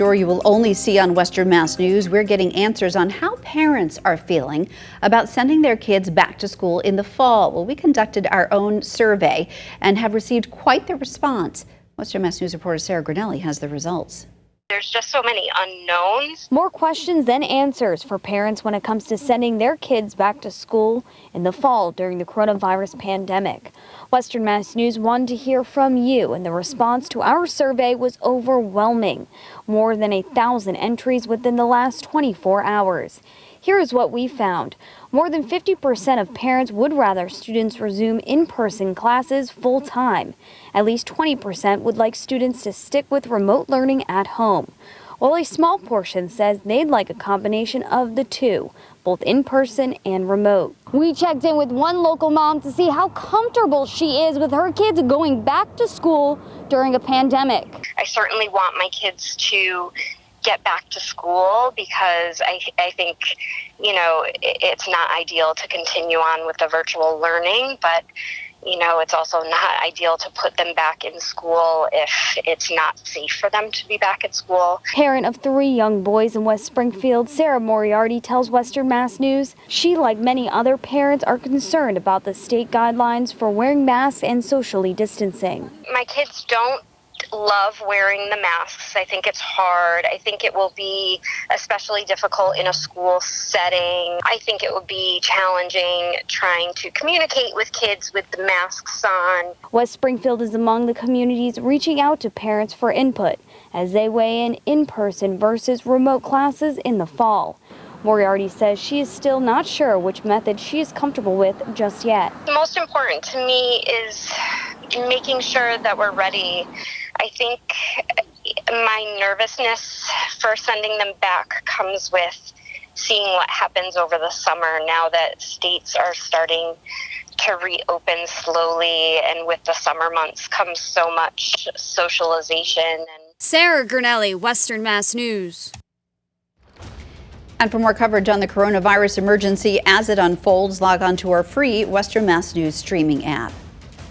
Story you will only see on Western Mass News. We're getting answers on how parents are feeling about sending their kids back to school in the fall. Well, we conducted our own survey and have received quite the response. Western Mass News reporter Sarah Grinelli has the results. There's just so many unknowns. More questions than answers for parents when it comes to sending their kids back to school in the fall during the coronavirus pandemic. Western Mass News wanted to hear from you, and the response to our survey was overwhelming. More than 1,000 entries within the last 24 hours. Here is what we found. More than 50% of parents would rather students resume in-person classes full-time. At least 20% would like students to stick with remote learning at home, while a small portion says they'd like a combination of the two, both in-person and remote. We checked in with one local mom to see how comfortable she is with her kids going back to school during a pandemic. I certainly want my kids to get back to school because I think, it's not ideal to continue on with the virtual learning, but it's also not ideal to put them back in school if it's not safe for them to be back at school. Parent of 3 young boys in West Springfield, Sarah Moriarty tells Western Mass News she, like many other parents, are concerned about the state guidelines for wearing masks and socially distancing. My kids don't love wearing the masks. I think it's hard. I think it will be especially difficult in a school setting. I think it will be challenging trying to communicate with kids with the masks on. West Springfield is among the communities reaching out to parents for input as they weigh in-person versus remote classes in the fall. Moriarty says she is still not sure which method she is comfortable with just yet. The most important to me is making sure that we're ready. I think my nervousness for sending them back comes with seeing what happens over the summer now that states are starting to reopen slowly, and with the summer months comes so much socialization. Sarah Grinelli, Western Mass News. And for more coverage on the coronavirus emergency as it unfolds, log on to our free Western Mass News streaming app.